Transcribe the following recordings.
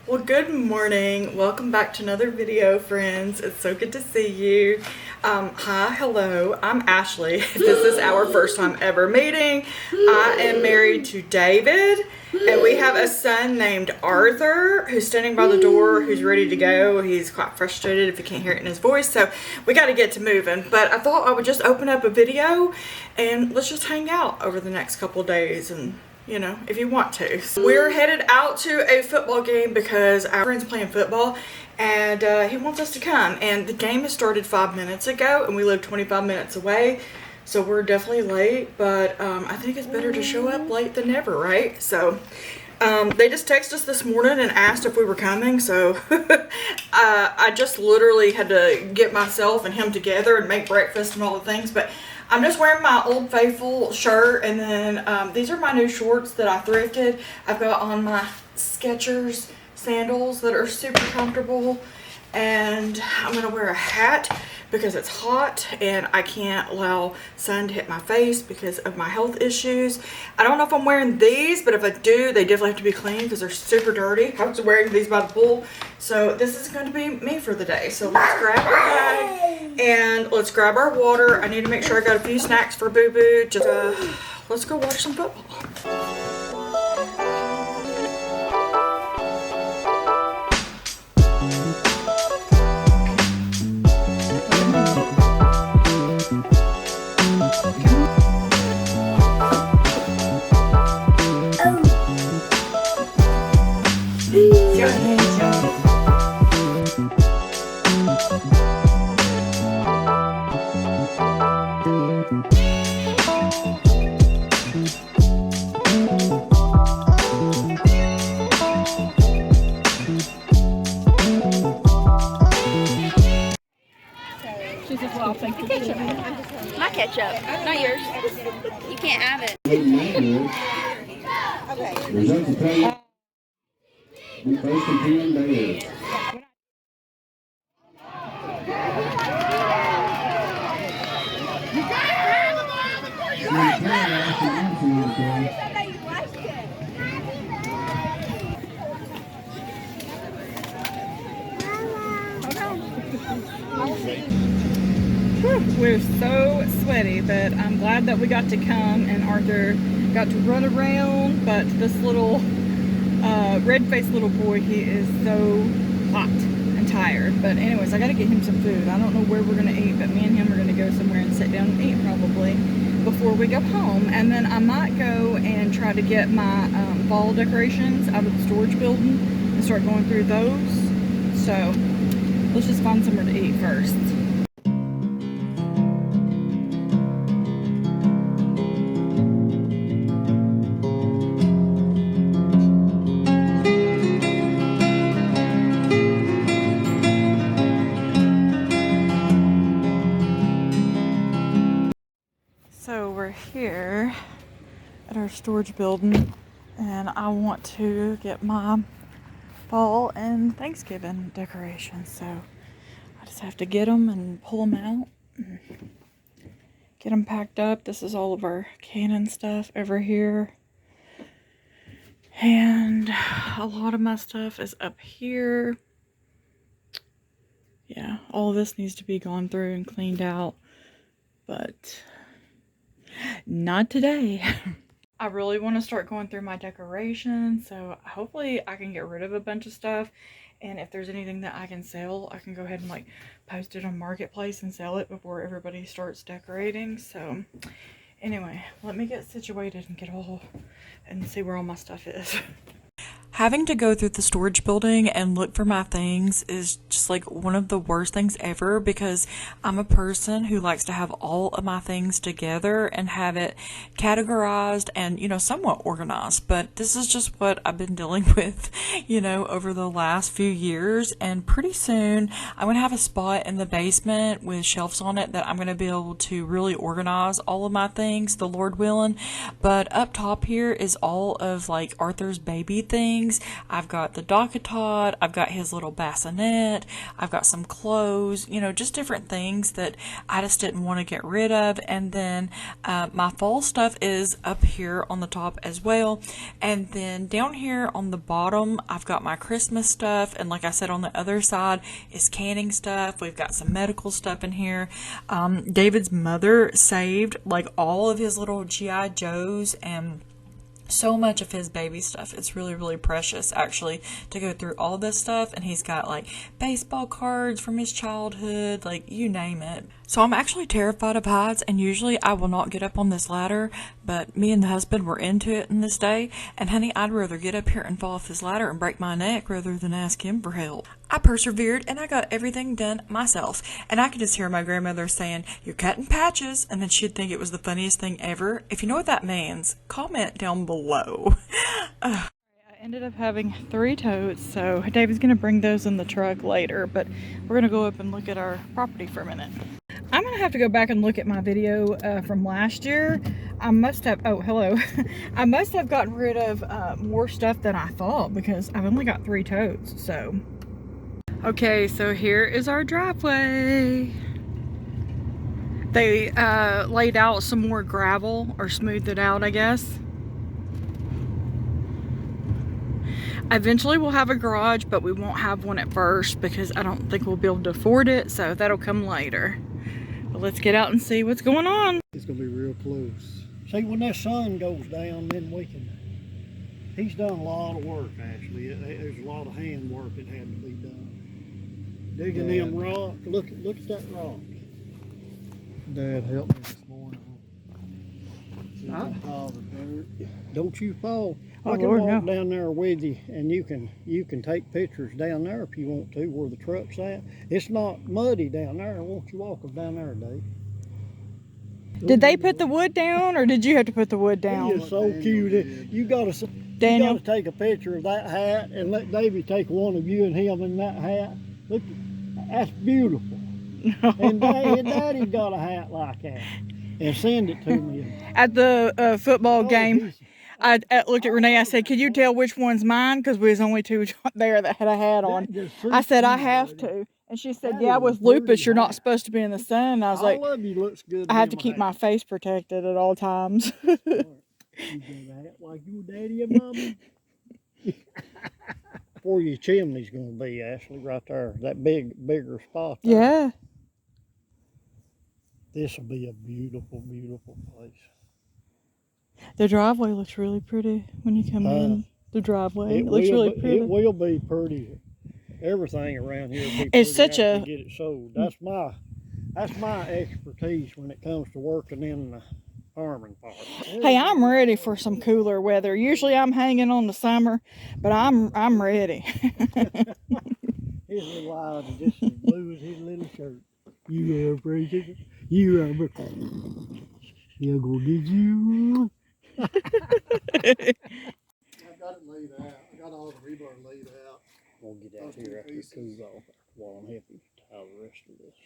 Well, good morning. Welcome back to another video, friends. It's so good to see you. Hi, hello. I'm Ashley. If this is our first time ever meeting, I am married to David, and we have a son named Arthur who's standing by the door, who's ready to go. He's quite frustrated if you can't hear it in his voice, so we got to get to moving. But I thought I would just open up a video and let's just hang out over the next couple days and if you want to. So we're headed out to a football game because our friend's playing football and he wants us to come. And the game has started 5 minutes ago and we live 25 minutes away. So we're definitely late, but I think it's better to show up late than never, right? So they just texted us this morning and asked if we were coming. So I just literally had to get myself and him together and make breakfast and all the things. But I'm just wearing my Old Faithful shirt, and then these are my new shorts that I thrifted. I've got on my Skechers sandals that are super comfortable, and I'm gonna wear a hat because it's hot and I can't allow sun to hit my face because of my health issues. I don't know if I'm wearing these, but if I do, they definitely have to be clean because they're super dirty. I was wearing these by the pool, so this is going to be me for the day. So let's grab our bag and let's grab our water. I need to make sure I got a few snacks for Boo Boo. Just let's go watch some football. She says, well, I'll take the ketchup. My ketchup, not yours. You can't have it. Results of play. We first begin there. We're so sweaty, but I'm glad that we got to come and Arthur got to run around. But this little red-faced little boy, he is so hot and tired. But anyways, I gotta get him some food. I don't know where we're gonna eat, but me and him are gonna go somewhere and sit down and eat probably before we go home. And then I might go and try to get my fall decorations out of the storage building and start going through those. So let's just find somewhere to eat first. So we're here at our storage building and I want to get my fall and Thanksgiving decorations. So I just have to get them and pull them out and get them packed up. This is all of our Canon stuff over here. And a lot of my stuff is up here. Yeah, all of this needs to be gone through and cleaned out, but not today. I really want to start going through my decorations, so hopefully I can get rid of a bunch of stuff, and if there's anything that I can sell, I can go ahead and like post it on Marketplace and sell it before everybody starts decorating. So anyway, let me get situated and get all and see where all my stuff is. Having to go through the storage building and look for my things is just like one of the worst things ever, because I'm a person who likes to have all of my things together and have it categorized and, somewhat organized. But this is just what I've been dealing with, over the last few years. And pretty soon I'm going to have a spot in the basement with shelves on it that I'm going to be able to really organize all of my things, the Lord willing. But up top here is all of like Arthur's baby things. things. I've got the Docatod, I've got his little bassinet, I've got some clothes, you know, just different things that I just didn't want to get rid of. And then my fall stuff is up here on the top as well. And then down here on the bottom, I've got my Christmas stuff. And like I said, on the other side is canning stuff. We've got some medical stuff in here. David's mother saved like all of his little G.I. Joes and so much of his baby stuff. It's really, really precious actually to go through all this stuff. And he's got like baseball cards from his childhood, like you name it. So I'm actually terrified of heights, and usually I will not get up on this ladder, but me and the husband were into it in this day, and honey, I'd rather get up here and fall off this ladder and break my neck rather than ask him for help. I persevered and I got everything done myself, and I could just hear my grandmother saying, "You're cutting patches," and then she'd think it was the funniest thing ever. If you know what that means, comment down below. I ended up having 3 totes, so David's gonna bring those in the truck later, but we're gonna go up and look at our property for a minute. I'm gonna have to go back and look at my video from last year. I must have, oh hello, I must have gotten rid of more stuff than I thought, because I've only got 3 totes. So okay, so here is our driveway. They laid out some more gravel, or smoothed it out, I guess. Eventually we'll have a garage, but we won't have one at first because I don't think we'll be able to afford it, so that'll come later. But let's get out and see what's going on. It's gonna be real close. See, when that sun goes down, then we can. He's done a lot of work actually. There's a lot of hand work that had to be done. Digging them rocks. Look at that rock. Dad helped me this morning. Don't you fall. I can walk down there with you, and you can take pictures down there if you want to, where the truck's at. It's not muddy down there. Won't you walk us down there, Dave? Did they put the wood down, or did you have to put the wood down? He is so cute. You gotta take a picture of that hat and let Davey take one of you and him in that hat. Look, that's beautiful. And Daddy's got a hat like that. And send it to me. At the football game, I looked at Renee. I said, "Can you tell which one's mine?" Because we was only 2 there that had a hat on. I said, "I have to," and she said, "Yeah, with lupus, you're not supposed to be in the sun." And I was like, "I have to keep my face protected at all times." You got a hat like your daddy and mommy. Where your chimney's gonna be, Ashley, right there. That bigger spot there. Yeah. This will be a beautiful, beautiful place. The driveway looks really pretty when you come in. The driveway It looks really pretty. It will be pretty. Everything around here will be pretty. It's such a get it sold. That's my expertise when it comes to working in the farming part. Hey, I'm ready for some cooler weather. Usually I'm hanging on the summer, but I'm ready. His little eyes are just as blue as his little shirt. You are pretty. You are pretty. He'll go get you. I've got it laid out. I got all the rebar laid out. We'll get out here after it cools off while I'm happy to tie the rest of this.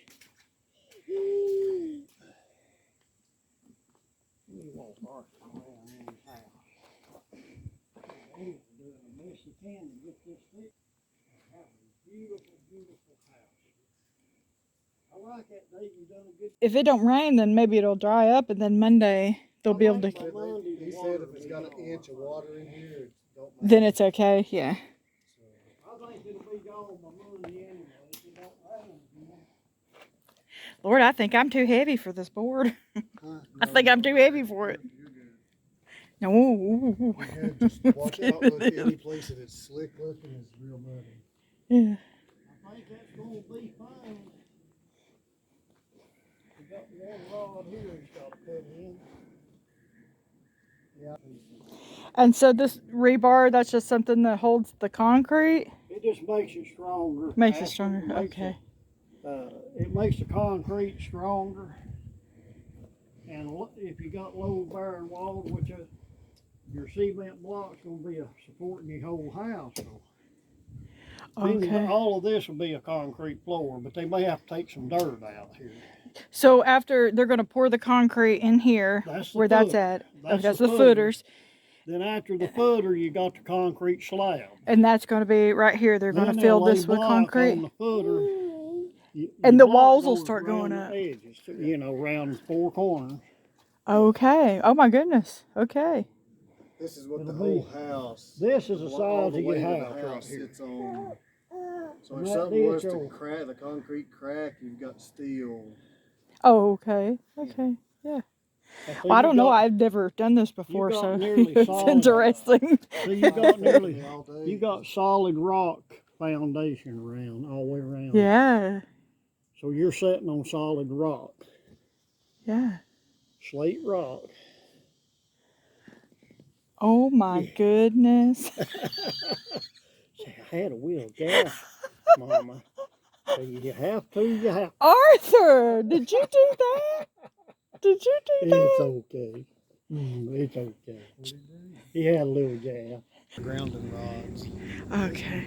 We won't mark around in his house. He's doing the best he can to get this fixed. Have a beautiful, beautiful house. I like that, Dave. You done a good. If it don't rain, then maybe it'll dry up, and then Monday they'll be able to. He said if it's got an inch of water in here, it don't matter. Then it's okay. Yeah. I think it'll be gone by Monday anyway. If it don't rain again. Lord, I think I'm too heavy for this board. I think I'm too heavy for it. No. Yeah, just watch out. Look, any place that it's slick looking is real muddy. Yeah. I think that's gonna be fine. We got one rod here he's got to put in. Yeah. And so this rebar, that's just something that holds the concrete? It just makes it stronger. Makes it stronger, okay. It makes the concrete stronger. And if you got low bearing walls, which your cement block's going to be supporting your whole house. So. Okay. All of this will be a concrete floor, but they may have to take some dirt out here. So after they're going to pour the concrete in here, that's at. That's the footers. Then after the footer, you got the concrete slab. And that's going to be right here. They're going Then to they'll fill lay this with block on concrete. the footer. And the block walls will goes start going around up. the edges, you know, around 4 corners. Okay. Oh my goodness. Okay. This is what It'll the whole be- house. This is the all size of your way to the house right here. sits on. So And if that something was ditch to will- crack, the concrete crack, you've got steel. Oh, okay. Okay. Yeah. So Well, I you don't know. got- I've never done this before, got so nearly it's solid. interesting. So you got nearly, All day. you got solid rock foundation around, all the way around. Yeah. So you're sitting on solid rock, Yeah. slate rock. Oh my goodness. Say, I had a wheel gas, Mama. So you have to, you have to. Arthur, did you do that? Did you do It's that? okay. It's okay. He had a little gas. Grounding rods. Okay.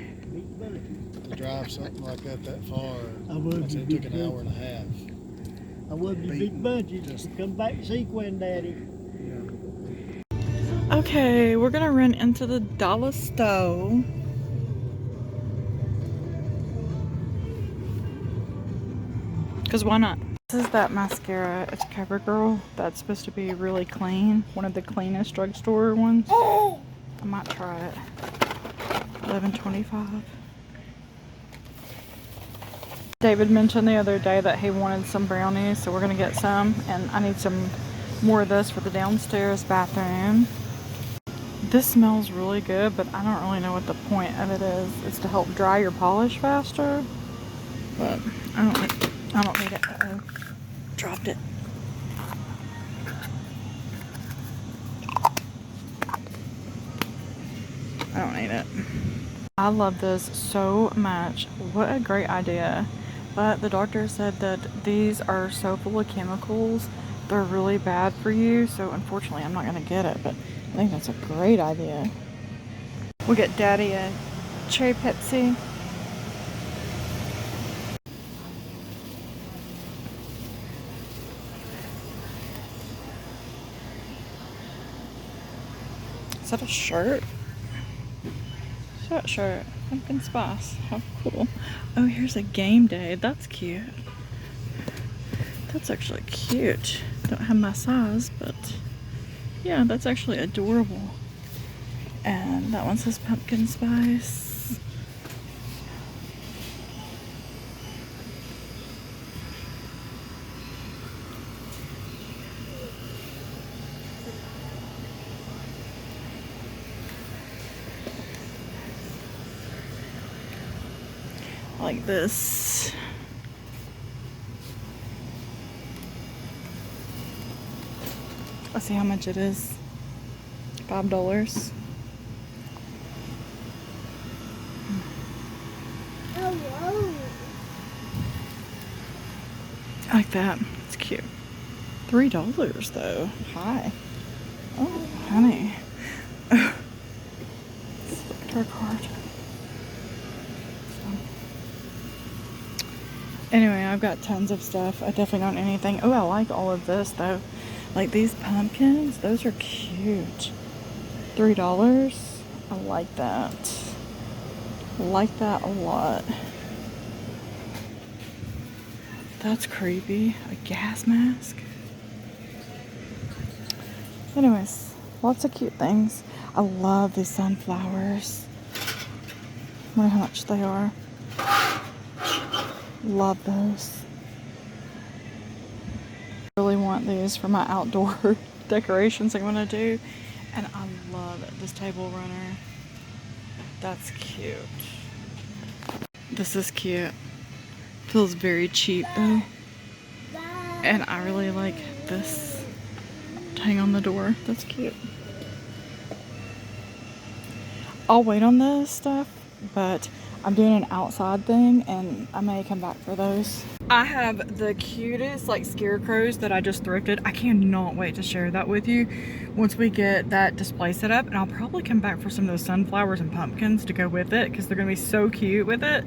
To drive something like that far, I would like I said, be it took an hour and a half. I would be big budget. Just come back and see Quinn Daddy. Okay, we're gonna run into the dollar store. Cause why not? This is that mascara. It's CoverGirl. That's supposed to be really clean. One of the cleanest drugstore ones. I might try it. $11.25. David mentioned the other day that he wanted some brownies, so we're gonna get some. And I need some more of this for the downstairs bathroom. This smells really good, but I don't really know what the point of it is. It's to help dry your polish faster. But I don't need it. Uh-oh. Dropped it. I don't need it. I love this so much. What a great idea. But the doctor said that these are so full of chemicals. They're really bad for you. So unfortunately, I'm not going to get it. But I think that's a great idea. We'll get Daddy a cherry Pepsi. Is that a shirt? Shirt. Pumpkin spice. How cool. Oh, here's a game day. That's cute. That's actually cute. Don't have my size, but yeah, that's actually adorable. And that one says pumpkin spice. Like this. Let's see how much it is. $5. I like that. It's cute. $3 though. Hi. Oh, honey. Our card. Anyway, I've got tons of stuff. I definitely don't need anything. Oh, I like all of this though. Like these pumpkins, those are cute. $3. I like that. I like that a lot. That's creepy. A gas mask. Anyways, lots of cute things. I love these sunflowers. I wonder how much they are. Love those. Really want these for my outdoor decorations I'm gonna do. And I love this table runner. That's cute. This is cute. Feels very cheap though. And I really like this to hang on the door. That's cute. I'll wait on this stuff, but I'm doing an outside thing and I may come back for those. I have the cutest like scarecrows that I just thrifted. I cannot wait to share that with you once we get that display set up, and I'll probably come back for some of those sunflowers and pumpkins to go with it because they're gonna be so cute with it.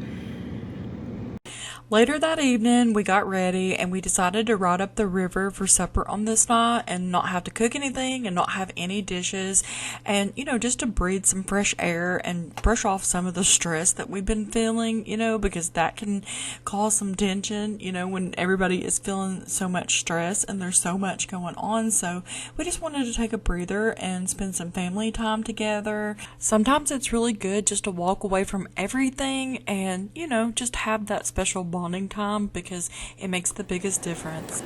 Later that evening, we got ready and we decided to ride up the river for supper on this night and not have to cook anything and not have any dishes and, you know, just to breathe some fresh air and brush off some of the stress that we've been feeling, you know, because that can cause some tension, you know, when everybody is feeling so much stress and there's so much going on. So we just wanted to take a breather and spend some family time together. Sometimes it's really good just to walk away from everything and, you know, just have that special bonding time because it makes the biggest difference.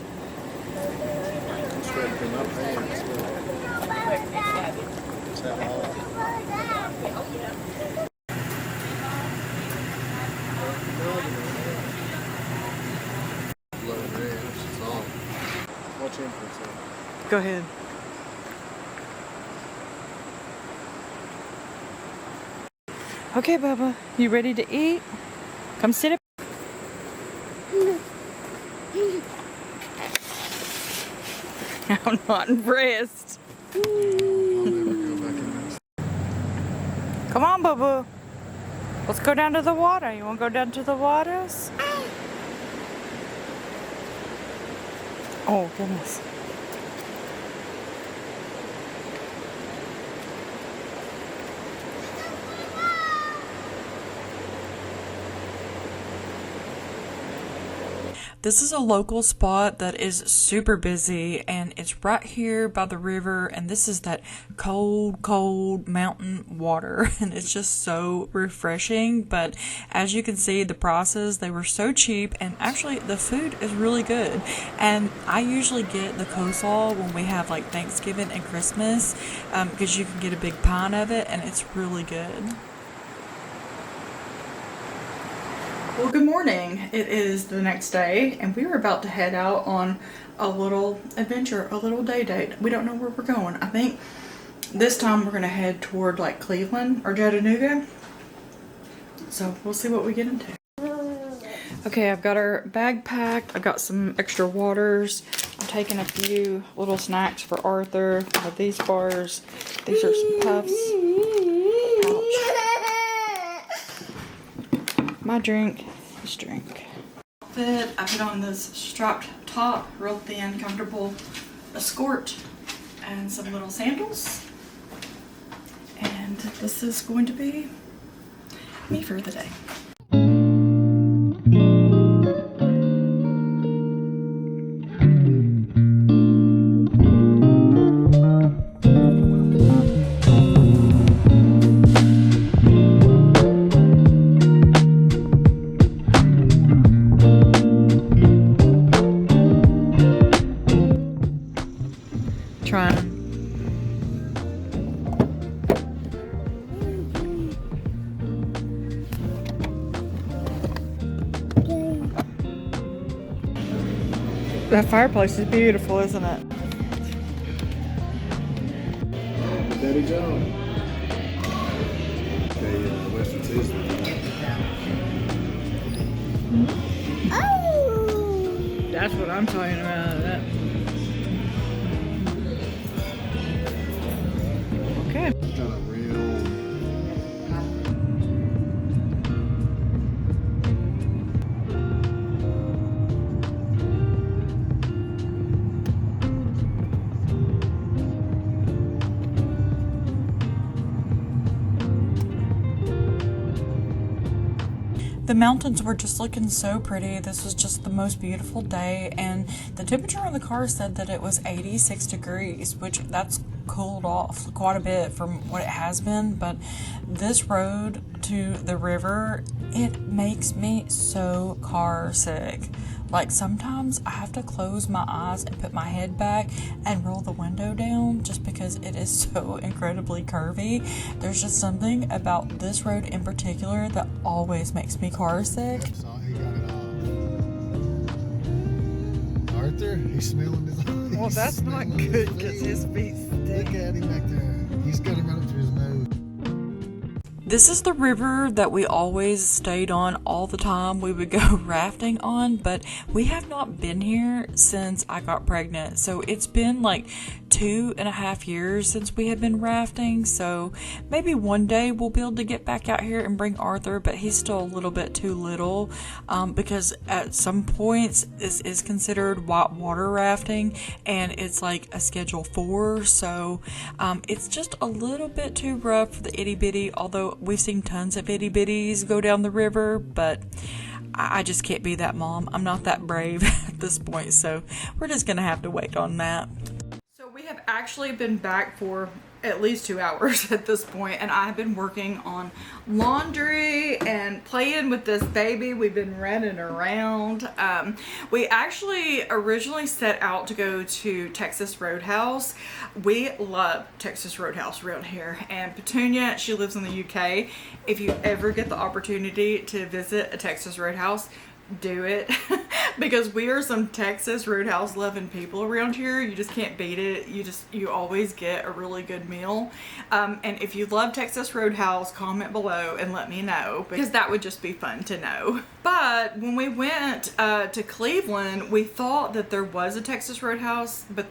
Go ahead. Okay, Bubba, you ready to eat? Come sit up. I'm not impressed. Come on, Bubba. Let's go down to the water. You want to go down to the waters? Oh, goodness. This is a local spot that is super busy and it's right here by the river, and this is that cold mountain water and it's just so refreshing. But as you can see, the prices, they were so cheap, and actually the food is really good. And I usually get the coleslaw when we have like Thanksgiving and Christmas because you can get a big pint of it and it's really good. Well, good morning. It is the next day and we were about to head out on a little adventure, a little day date. We don't know where we're going. I think this time we're going to head toward like Cleveland or Chattanooga. So we'll see what we get into. Okay, I've got our bag packed. I've got some extra waters. I'm taking a few little snacks for Arthur. I have these bars. These are some puffs. Ouch. My drink, this drink. Fit, I put on this strapped top, real thin, comfortable, a skirt, and some little sandals. And this is going to be me for the day. That fireplace is beautiful, isn't it? Daddy John. Okay, Western Sizzler. Oh! That's what I'm talking about. Okay. Got a real. The mountains were just looking so pretty. This was just the most beautiful day, and the temperature on the car said that it was 86 degrees, which that's cooled off quite a bit from what it has been. But this road to the river, it makes me so car sick. Like sometimes I have to close my eyes and put my head back and roll the window down just because it is so incredibly curvy. There's just something about this road in particular that always makes me car sick. So he got it off. Arthur, he's smelling his eyes. Well, that's not good because his feet Look stink. at him back there. He's got him right up to his nose. This is the river that we always stayed on all the time. We would go rafting on, but we have not been here since I got pregnant. So it's been like 2.5 years since we have been rafting, so maybe one day we'll be able to get back out here and bring Arthur, but he's still a little bit too little, because at some points this is considered whitewater rafting and it's like a Schedule 4, so it's just a little bit too rough for the itty bitty, although we've seen tons of itty bitties go down the river, but I just can't be that mom. I'm not that brave at this point, so we're just gonna have to wait on that. So we have actually been back for at least 2 hours at this point, and I have been working on laundry and playing with this baby. We've been running around. We actually originally set out to go to Texas Roadhouse. We love Texas Roadhouse around here, and Petunia, she lives in the UK. If you ever get the opportunity to visit a Texas Roadhouse, do it. Because we are some Texas Roadhouse loving people around here. You just can't beat it. You always get a really good meal. And if you love Texas Roadhouse, comment below and let me know, because that would just be fun to know. But when we went to Cleveland, we thought that there was a Texas Roadhouse, but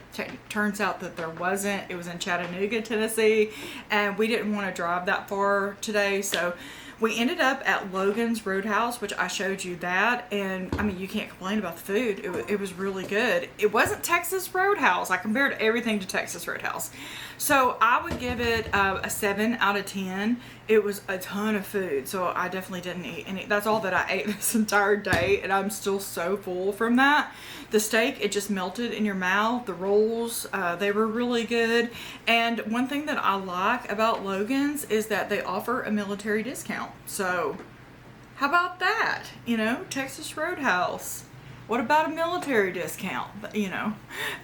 turns out that there wasn't. It was in Chattanooga, Tennessee, and we didn't want to drive that far today, so we ended up at Logan's Roadhouse, which I showed you that, and I mean, you can't complain about the food. It was really good. It wasn't Texas Roadhouse. I compared everything to Texas Roadhouse. So I would give it a 7 out of 10. It was a ton of food, so I definitely didn't eat any. That's all that I ate this entire day, and I'm still so full from that. The steak, it just melted in your mouth. The rolls, they were really good. And one thing that I like about Logan's is that they offer a military discount. So how about that? You know, Texas Roadhouse. What about a military discount? You know,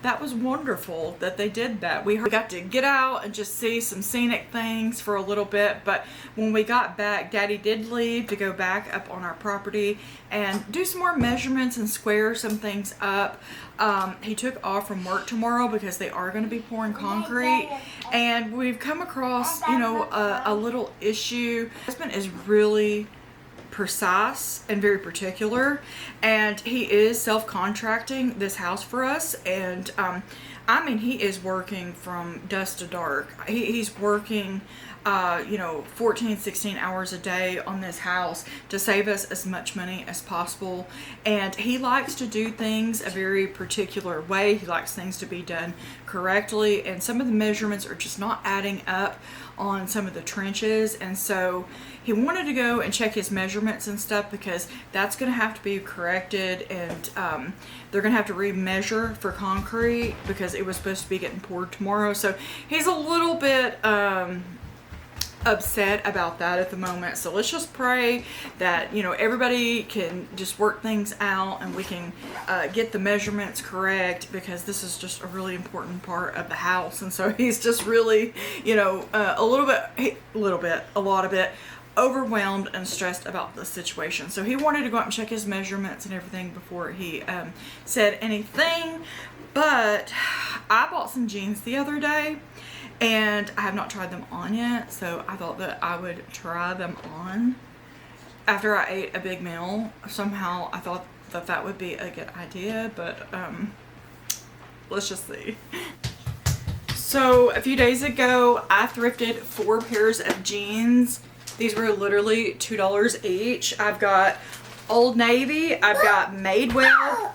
that was wonderful that they did that. We got to get out and just see some scenic things for a little bit, but when we got back, Daddy did leave to go back up on our property and do some more measurements and square some things up. He took off from work tomorrow because they are going to be pouring concrete, and we've come across, you know, a little issue. My husband is really precise and very particular, and he is self-contracting this house for us, and I mean, he is working from dusk to dark. He's working you know, 14-16 hours a day on this house to save us as much money as possible, and he likes to do things a very particular way. He likes things to be done correctly, and some of the measurements are just not adding up on some of the trenches, and so he wanted to go and check his measurements and stuff, because that's going to have to be corrected, and they're going to have to remeasure for concrete because it was supposed to be getting poured tomorrow. So he's a little bit upset about that at the moment. So let's just pray that, you know, everybody can just work things out and we can get the measurements correct, because this is just a really important part of the house. And so he's just really, you know, a lot of it overwhelmed and stressed about the situation. So he wanted to go out and check his measurements and everything before he said anything. But I bought some jeans the other day, and I have not tried them on yet, so I thought that I would try them on after I ate a big meal. Somehow I thought that that would be a good idea, but let's just see. So a few days ago, I thrifted 4 pairs of jeans. These were literally $2 each. I've got Old Navy, I've got Madewell,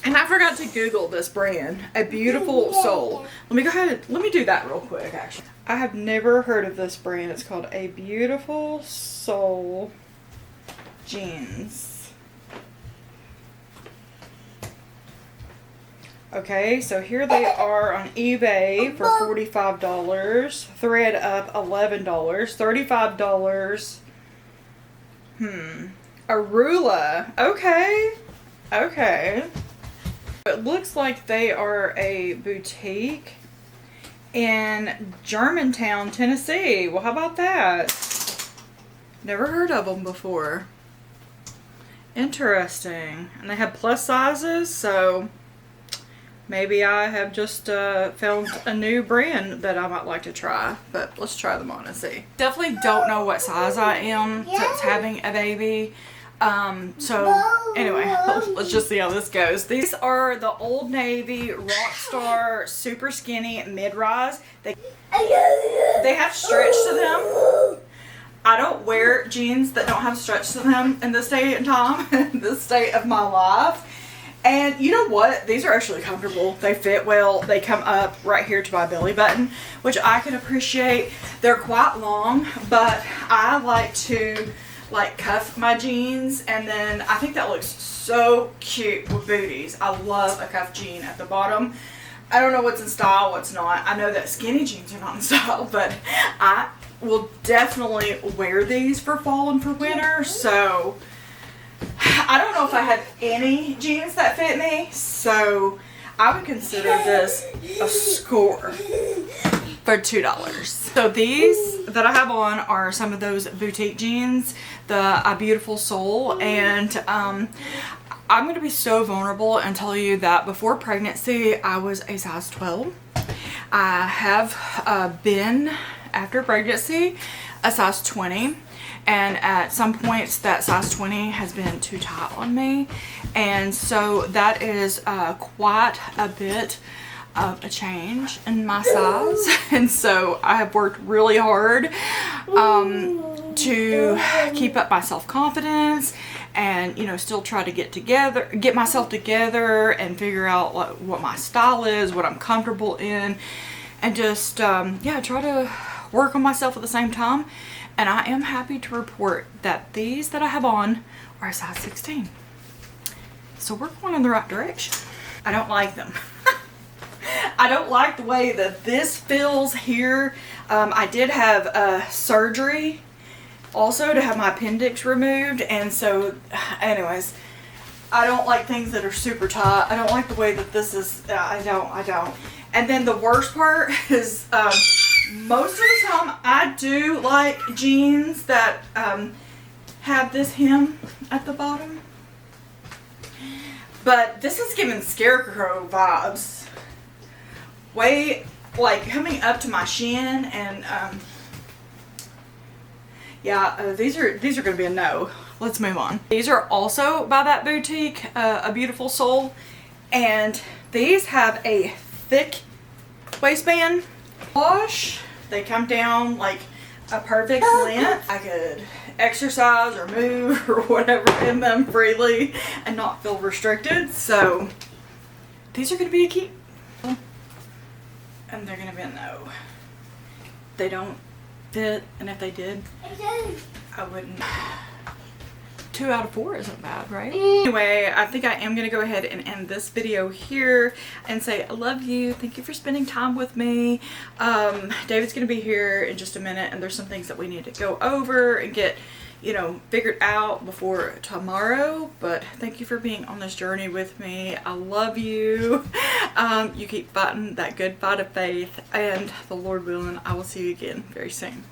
and I forgot to Google this brand, A Beautiful Soul. Let me go ahead and, let me do that real quick, actually. I have never heard of this brand. It's called A Beautiful Soul jeans. Okay, so here they are on eBay for $45, thread up $11, $35. Arula. Okay. Okay. It looks like they are a boutique in Germantown, Tennessee. Well, how about that? Never heard of them before. Interesting. And they have plus sizes, so maybe I have just found a new brand that I might like to try. But let's try them on and see. Definitely don't know what size I am since having a baby. So anyway, let's just see how this goes. These are the Old Navy Rockstar Super Skinny Mid-Rise. They have stretch to them. I don't wear jeans that don't have stretch to them in this day and time, in this state of my life. And you know what? These are actually comfortable. They fit well. They come up right here to my belly button, which I can appreciate. They're quite long, but I like to like cuff my jeans, and then I think that looks so cute with booties. I love a cuff jean at the bottom. I don't know what's in style, what's not. I know that skinny jeans are not in style, but I will definitely wear these for fall and for winter. So I don't know if I have any jeans that fit me, so I would consider this a score for $2. So these that I have on are some of those boutique jeans, the A Beautiful Soul, and I'm going to be so vulnerable and tell you that before pregnancy I was a size 12. I have been, after pregnancy, a size 20. And at some points that size 20 has been too tight on me, and so that is quite a bit of a change in my size. And so I have worked really hard to keep up my self-confidence, and you know, still try to get myself together and figure out what my style is, what I'm comfortable in, and just yeah, try to work on myself at the same time. And I am happy to report that these that I have on are a size 16. So we're going in the right direction. I don't like them. I don't like the way that this feels here. I did have surgery also to have my appendix removed. And so anyways, I don't like things that are super tight. I don't like the way that this is. I don't. And then the worst part is most of the time I do like jeans that have this hem at the bottom, but this is giving Scarecrow vibes. Way like coming up to my shin, and yeah, these are gonna be a no. Let's move on. These are also by that boutique, A Beautiful Soul, and these have a thick waistband. Wash, they come down like a perfect length. I could exercise or move or whatever in them freely and not feel restricted. So these are going to be a keep, and they're going to be a no. They don't fit, and if they did, I wouldn't. 2 out of 4 isn't bad, right? Anyway, I think I am going to go ahead and end this video here and say I love you. Thank you for spending time with me. David's going to be here in just a minute, and there's some things that we need to go over and get, you know, figured out before tomorrow. But thank you for being on this journey with me. I love you. You keep fighting that good fight of faith, and the Lord willing, I will see you again very soon.